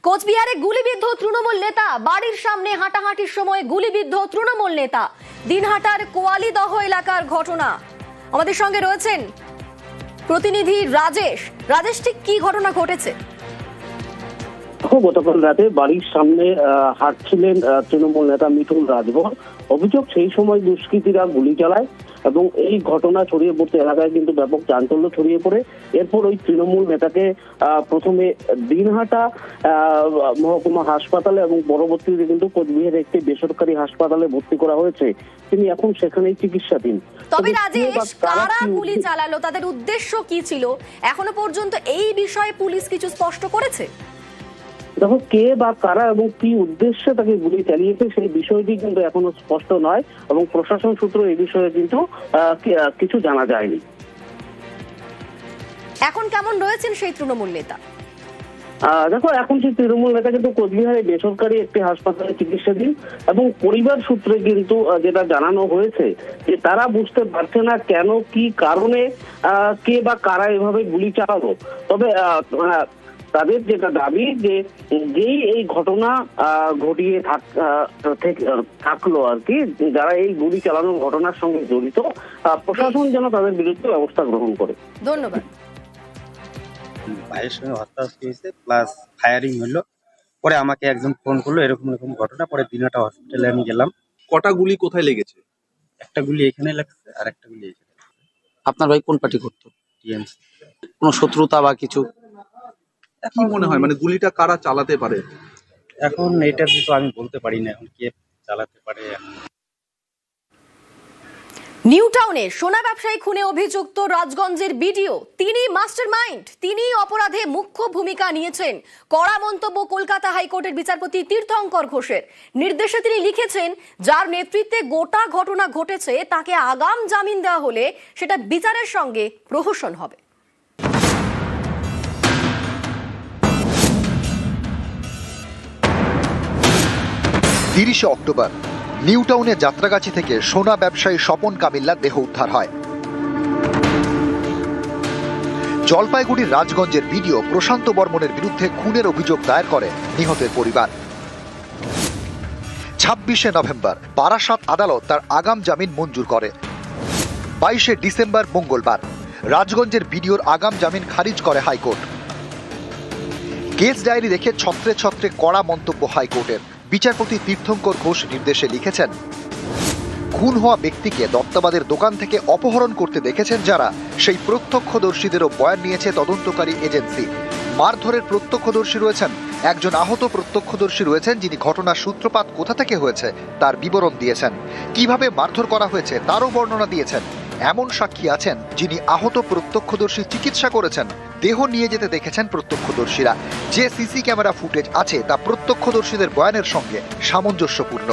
কোচবিহারে গুলিবিদ্ধ তৃণমূল নেতা, বাড়ির সামনে হাঁটাহাঁটির সময় গুলিবিদ্ধ তৃণমূল নেতা। দিনহাটার কোয়ালিদহ এলাকার ঘটনা। আমাদের সঙ্গে রয়েছেন প্রতিনিধি রাজেশ। রাজেশ, ঠিক কি ঘটনা ঘটেছে? গতকাল রাতে বাড়ির সামনে হাঁটছিলেন তৃণমূল নেতা মিঠুন রাজভর। অভিযোগ, সেই সময় দুষ্কৃতীরা গুলি চালায় এবং এই ঘটনা ছড়িয়ে পড়তে এলাকায় কিন্তু ব্যাপক চাঞ্চল্য ছড়িয়ে পড়ে। এরপর ওই তৃণমূল নেতাকে প্রথমে দিনহাটা মহকুমা হাসপাতালে এবং পরবর্তীতে কিন্তু কোচবিহারের একটি বেসরকারি হাসপাতালে ভর্তি করা হয়েছে। তিনি এখন সেখানেই চিকিৎসাধীন। তবে রাজেশ, কারা গুলি চালালো, তাদের উদ্দেশ্য কি ছিল, এখনো পর্যন্ত এই বিষয়ে পুলিশ কিছু স্পষ্ট করেছে? দেখো, কে বা কারা এবং কি উদ্দেশ্যে তাকে গুলি চালিয়েছে সেই বিষয়টি কিন্তু এখনো স্পষ্ট নয় এবং প্রশাসন সূত্র এই বিষয়ে কিন্তু কিছু জানা যায়নি। এখন কেমন রয়েছেন সেই তৃণমূল নেতা? দেখো, এখন সেই তৃণমূল নেতা কিন্তু কোচবিহারে বেসরকারি একটি হাসপাতালে চিকিৎসাধীন এবং পরিবার সূত্রে কিন্তু যেটা জানানো হয়েছে যে তারা বুঝতে পারছে না কেন, কি কারণে কে বা কারা এভাবে গুলি চালালো। তবে তাদের যেটা দাবি যে যেই এই ঘটনা ঘটিয়ে থাকলো আর কি, যারা এই গুলি চালানোর ঘটনার সঙ্গে জড়িত, প্রশাসন যেন তাদের বিরুদ্ধে ব্যবস্থা গ্রহণ করে। ধন্যবাদ। ভাইয়ের সঙ্গে হত্যাহত্যি হয়েছে, প্লাস ফায়ারিং হলো। পরে আমাকে একজন ফোন করলো এরকম এরকম ঘটনা। পরে দিনহাটা হসপিটালে আমি গেলাম। কটা গুলি কোথায় লেগেছে? একটা গুলি এখানে লাগছে আর একটা গুলি এখানে। আপনার ভাই কোন পার্টি করতো? টিএমসি। কোনো শত্রুতা বা কিছু? কি মনে হয়, মানে গুলিটা কারা চালাতে পারে? এখন এটা তো আমি বলতে পারি না এখন কে চালাতে পারে। নিউ টাউনে সোনা ব্যবসায়ী খুনে অভিযুক্ত রাজগঞ্জের বিডিও, তিনি মাস্টারমাইন্ড, তিনি অপরাধে মুখ্য ভূমিকা নিয়েছেন। কড়া মন্তব্য কলকাতা হাইকোর্টের বিচারপতি তীর্থঙ্কর ঘোষের। নির্দেশে তিনি লিখেছেন, যার নেতৃত্বে গোটা ঘটনা ঘটেছে তাকে আগাম জামিন দেওয়া হলে সেটা বিচারের সঙ্গে প্রহসন হবে। 30 অক্টোবর নিউ টাউনে যাত্রাগাছি থেকে সোনা ব্যবসায়ী স্বপন কামিল্লার দেহ উদ্ধার হয়। জলপাইগুড়ির রাজগঞ্জের বিডিও প্রশান্ত বর্মনের বিরুদ্ধে খুনের অভিযোগ দায়ের করে নিহতের পরিবার। 26 নভেম্বর বারাসাত আদালত তার আগাম জামিন মঞ্জুর করে। 22 ডিসেম্বর মঙ্গলবার রাজগঞ্জের বিডিওর আগাম জামিন খারিজ করে হাইকোর্ট। কেস ডায়েরি দেখে ছত্রে ছত্রে কড়া মন্তব্য হাইকোর্টের। বিচারপতি তীর্থঙ্কর ঘোষ নির্দেশে লিখেছেন, খুন হওয়া ব্যক্তিকে দত্তাবাদের দোকান থেকে অপহরণ করতে দেখেছেন যারা, সেই প্রত্যক্ষদর্শীদেরও বয়ান নিয়েছে তদন্তকারী এজেন্সি। মারধরের প্রত্যক্ষদর্শী রয়েছেন, একজন আহত প্রত্যক্ষদর্শী রয়েছেন যিনি ঘটনার সূত্রপাত কোথা থেকে হয়েছে তার বিবরণ দিয়েছেন। কিভাবে মারধর করা হয়েছে তারও বর্ণনা দিয়েছেন। এমন সাক্ষী আছেন যিনি আহত প্রত্যক্ষদর্শী চিকিৎসা করেছেন। দেহ নিয়ে যেতে দেখেছেন প্রত্যক্ষদর্শীরা। যে সিসি ক্যামেরা ফুটেজ আছে তা প্রত্যক্ষদর্শীদের বয়ানের সঙ্গে সামঞ্জস্যপূর্ণ।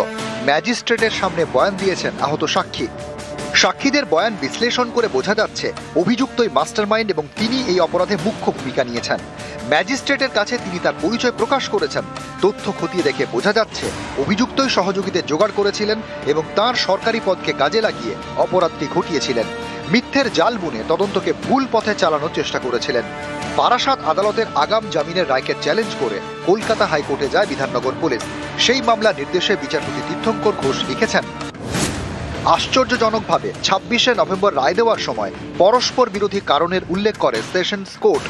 ম্যাজিস্ট্রেটের সামনে বয়ান দিয়েছেন আহত সাক্ষী। সাক্ষীদের বয়ান বিশ্লেষণ করে বোঝা যাচ্ছে অভিযুক্তই মাস্টারমাইন্ড এবং তিনি এই অপরাধে মুখ্য ভূমিকা নিয়েছেন। ম্যাজিস্ট্রেটের কাছে তিনি তার পরিচয় প্রকাশ করেছেন। তথ্য খতিয়ে দেখে বোঝা যাচ্ছে অভিযুক্তই সহযোগীদের জোগাড় করেছিলেন এবং তার সরকারি পদকে কাজে লাগিয়ে অপরাধটি ঘটিয়েছিলেন। মিথ্যের জাল বুনে তদন্তকে ভুল পথে চালানোর চেষ্টা করেছিলেন। বারাসাত আদালতের আগাম জামিনের রায়কে চ্যালেঞ্জ করে কলকাতা হাইকোর্টে যায় বিধাননগর পুলিশ। সেই মামলা নির্দেশে বিচারপতি তীর্থঙ্কর ঘোষ লিখেছেন, আশ্চর্যজনকভাবে 26 নভেম্বর রায় দেওয়ার সময় পরস্পর বিরোধী কারণের উল্লেখ করে সেশনস কোর্ট।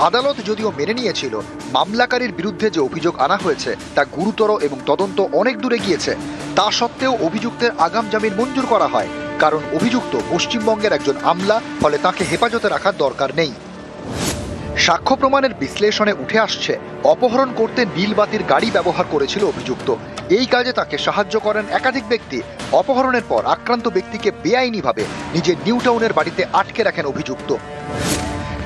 আদালত যদিও মেনে নিয়েছিল মামলাকারীর বিরুদ্ধে যে অভিযোগ আনা হয়েছে তা গুরুতর এবং তদন্ত অনেক দূরে গিয়েছে, তা সত্ত্বেও অভিযুক্তের আগাম জামিন মঞ্জুর করা হয়, কারণ অভিযুক্ত পশ্চিমবঙ্গের একজন আমলা, ফলে তাকে হেফাজতে রাখার দরকার নেই। সাক্ষ্য প্রমাণের বিশ্লেষণে উঠে আসছে অপহরণ করতে নীলবাতির গাড়ি ব্যবহার করেছিল অভিযুক্ত। এই কাজে তাকে সাহায্য করেন একাধিক ব্যক্তি। অপহরণের পর আক্রান্ত ব্যক্তিকে বেআইনিভাবে নিজের নিউ টাউনের বাড়িতে আটকে রাখেন অভিযুক্ত।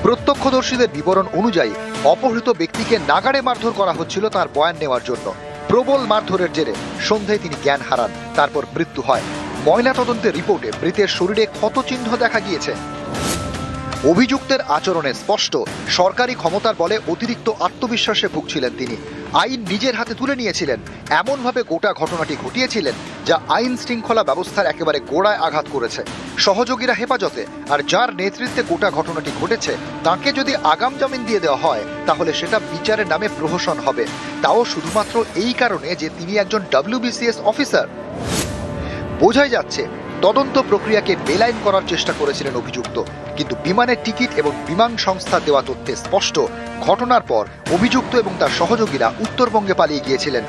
প্রত্যক্ষদর্শীদের বিবরণ অনুযায়ী অপহৃত ব্যক্তিকে নাগাড়ে মারধর করা হচ্ছিল তার বয়ান নেওয়ার জন্য। প্রবল মারধরের জেরে সন্ধ্যায় তিনি জ্ঞান হারান, তারপর মৃত্যু হয়। ময়নাতদন্তের রিপোর্টে মৃতের শরীরে ক্ষতচিহ্ন দেখা গিয়েছে। অভিযুক্তের আচরণে স্পষ্ট সরকারি ক্ষমতার বলে অতিরিক্ত আত্মবিশ্বাসে ভুগছিলেন তিনি। আইন নিজের হাতে তুলে নিয়েছিলেন, এমনভাবে গোটা ঘটনাটি ঘটিয়েছিলেন যা আইন শৃঙ্খলা ব্যবস্থার একেবারে গোড়ায় আঘাত করেছে। সহযোগীরা হেফাজতে, আর যার নেতৃত্বে গোটা ঘটনাটি ঘটেছে তাকে যদি আগাম জামিন দিয়ে দেওয়া হয় তাহলে সেটা বিচারের নামে প্রহসন হবে, তাও শুধুমাত্র এই কারণে যে তিনি একজন WBCS অফিসার। বোঝাই যাচ্ছে তদন্ত প্রক্রিয়াকে বেলাইন করার চেষ্টা করেছিলেন অভিযুক্ত, কিন্তু বিমানের টিকিট এবং বিমান সংস্থা দেওয়া তথ্যে স্পষ্ট ঘটনার পর অভিযুক্ত এবং তার সহযোগীরা উত্তরবঙ্গে পালিয়ে গিয়েছিলেন।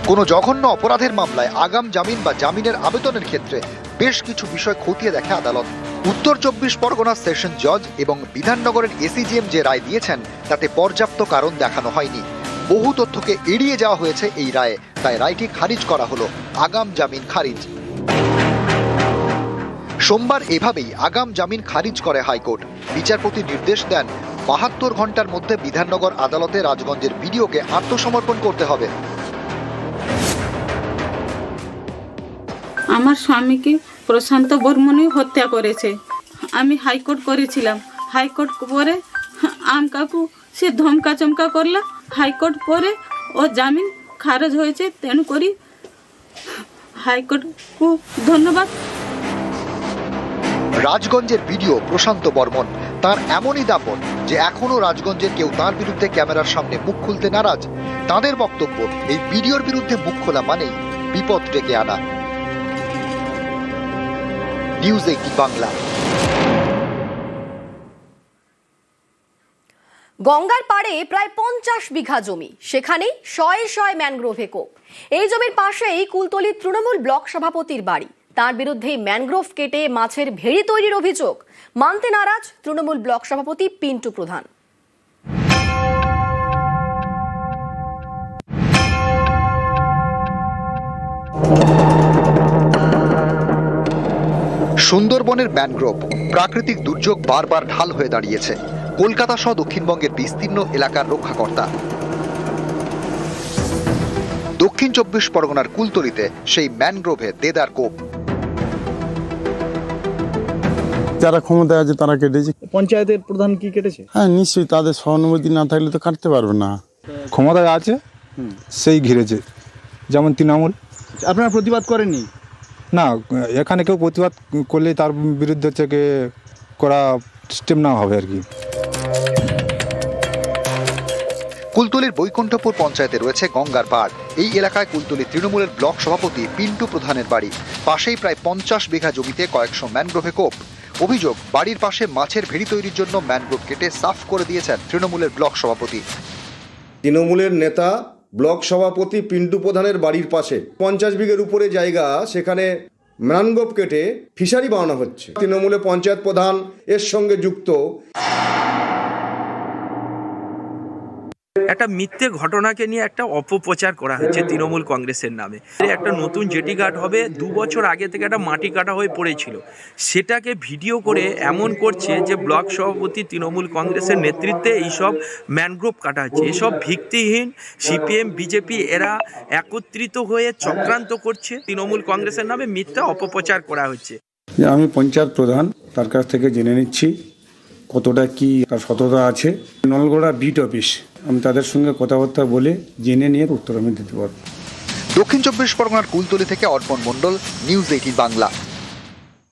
কোনো জঘন্য অপরাধের মামলায় আগাম জামিন বা জামিনের আবেদনের ক্ষেত্রে বেশ কিছু বিষয় খতিয়ে দেখে আদালত। উত্তর 24 পরগনা সেশন জজ এবং বিধাননগরের ACGM যে রায় দিয়েছেন তাতে পর্যাপ্ত কারণ দেখানো হয়নি। বহু তথ্যকে এড়িয়ে যাওয়া হয়েছে এই রায়ে, তাই রায়টি খারিজ করা হলো। আগাম জামিন খারিজ। সোমবার এভাবেই আগাম জামিন খারিজ করে হাইকোর্ট। বিচারপতি নির্দেশ দেন 72 ঘন্টার মধ্যে বিধাননগর আদালতে রাজগঞ্জের বিডিওকে আত্মসমর্পণ করতে হবে। আমার স্বামীকে প্রশান্ত বর্মনই হত্যা করেছে। আমি হাইকোর্ট করেছিলাম, হাইকোর্ট পরে আমকাকু সে ধমকা চমকা করলা, হাইকোর্ট পরে ও জামিন খারজ হয়েছে, তেণু করি হাইকোর্টকে ধন্যবাদ। রাজগঞ্জের বিডিও প্রশান্ত বর্মন, তার এমনই দাপট যে এখনো রাজগঞ্জের কেউ তার বিরুদ্ধে ক্যামেরার সামনে মুখ খুলতে নারাজ। তাদের বক্তব্য, এই বিডিওর বিরুদ্ধে মুখ খোলা মানেই বিপদ ডেকে আনা। নিউজ 18 বাংলা। গঙ্গার পাড়ে প্রায় 50 বিঘা জমি, সেখানেই শয়ে শয়ে ম্যানগ্রোভে কোপ। এই জমির পাশেই কুলতলি তৃণমূল ব্লক সভাপতির বাড়ি। তার বিরুদ্ধে ম্যানগ্রোভ কেটে মাছের ভেড়ি তৈরির অভিযোগ। মানতে নারাজ তৃণমূল ব্লক সভাপতি পিন্টু প্রধান। সুন্দরবনের ম্যানগ্রোভ প্রাকৃতিক দুর্যোগ বারবার ঢাল হয়ে দাঁড়িয়েছে। কলকাতা সহ দক্ষিণবঙ্গের বিস্তীর্ণ এলাকার রক্ষাকর্তা। দক্ষিণ 24 পরগনার কুলতলিতে সেই ম্যানগ্রোভে দেদার কোপ। যারা ক্ষমতায় আছে তারা কেটেছে। পঞ্চায়েতের প্রধান কি কেটেছে? হ্যাঁ নিশ্চয়ই, তাদের সহানুভূতি না থাকলে তো কাটতে পারবে না। ক্ষমতায় আছে সেই ঘিরেছে, যেমন তৃণমূল। আপনারা প্রতিবাদ করেননি? না, এখানে কেউ প্রতিবাদ করলে তার বিরুদ্ধে থেকে করা স্টেপ নেওয়া হবে আর কি। কুলতলির বৈকুণ্ঠপুর পঞ্চায়েতে রয়েছে গঙ্গার পাড়। এই এলাকায় কুলতলি তৃণমূলের ব্লক সভাপতি পিন্টু প্রধানের বাড়ি। পাশেই প্রায় 50 বিঘা জমিতে কয়েকশো ম্যানগ্রোভে কোপ। অভিযোগ, বাড়ির পাশে মাছের ভেড়ি তৈরির জন্য ম্যানগ্রোভ কেটে সাফ করে দিয়েছেন তৃণমূলের ব্লক সভাপতি। তৃণমূলের নেতা ব্লক সভাপতি পিন্টু প্রধানের বাড়ির পাশে 50 বিঘের উপরে জায়গা, সেখানে ম্যানগ্রোভ কেটে ফিশারি বানানো হচ্ছে। তৃণমূলের পঞ্চায়েত প্রধান এর সঙ্গে যুক্ত। একটা মিথ্যে ঘটনাকে নিয়ে একটা অপপ্রচার করা হচ্ছে তৃণমূল কংগ্রেসের নামে। একটা নতুন জেটি ঘাট হবে, 2 বছর আগে থেকে একটা মাটি কাটা হয়ে পড়েছিল, সেটাকে ভিডিও করে এমন করছে যে ব্লক সভাপতি তৃণমূল কংগ্রেসের নেতৃত্বে এইসব ম্যানগ্রোভ কাটা হচ্ছে। এসব ভিত্তিহীন CPM BJP এরা একত্রিত হয়ে চক্রান্ত করছে, তৃণমূল কংগ্রেসের নামে মিথ্যা অপপ্রচার করা হচ্ছে। আমি পঞ্চায়েত প্রধান, তার কাছ থেকে জেনে নিচ্ছি কতটা কি তার সততা আছে। নলগোড়া বিট অফিস, আমি তাদের সঙ্গে কথাবার্তা বলে জেনে নিয়ে উত্তর আমি দিতে পারব। দক্ষিণ 24 পরগনার কুলতলি থেকে অর্পণ মণ্ডল, নিউজ 18 বাংলা।